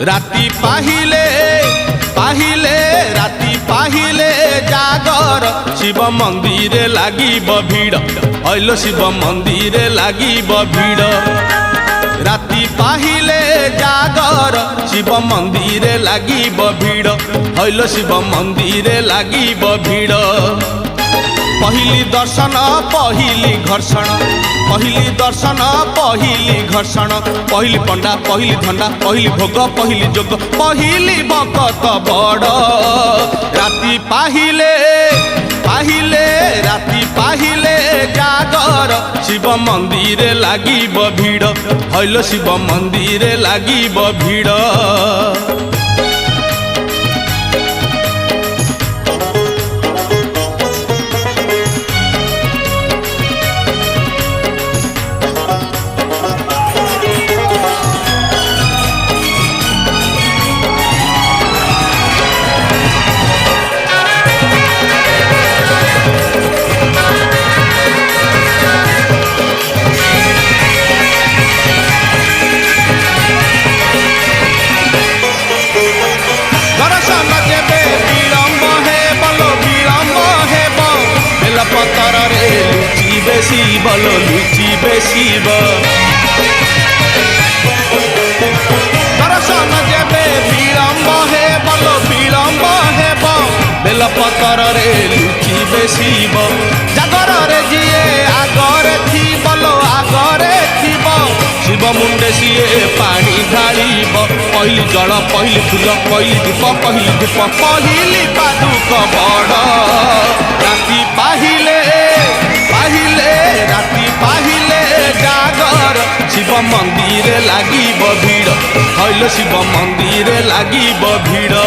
राती पाहिले पाहिले राती पाहिले जागर शिव मंदिर लागिब भीड़ अइलो शिव मंदिर लागिब भीड़ राती पाहिले जागर शिव मंदिर लागिब भीड़ अइलो शिव मंदिर लागिब भीड़ पहिली दर्शन पहिली घर्षण पहिली दर्शन पहिली घर्षण पहिली पंडा पहिली धंडा पहिली भोग पहिली जोग पहिली भगत बड़ राती पाहिले पाहिले राती पाहिले जागर शिव मंदिर लागिब भीड़ हइलो शिव मंदिर लागिब भीड़ शिव लुचिबे शिव दर्शन जेबे विलम्ब हे बलो विलम्ब हेब बेलपतर रे लुचिबे शिव जागर रे जिए आगरे थी बलो आगरे थीब शिव मुंडे सीए पानी ढालिब पहिली जल पहिली फूल पहिली दीप पहिली धूप पहिली पादुक बड़ राती पाहिले पाहिले राती पाहिले जागर शिव मंदिर लागिब भीड़ हइलो शिव मंदिर लागिब भीड़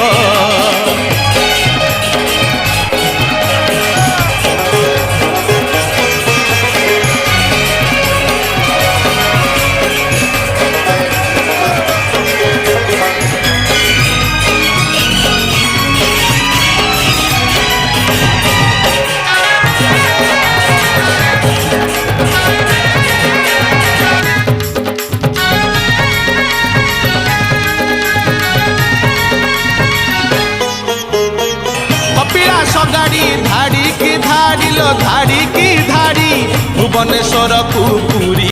गाड़ी धाड़ी की धाड़ी लो धाड़ी की धाड़ी भुवनेश्वर को पूरी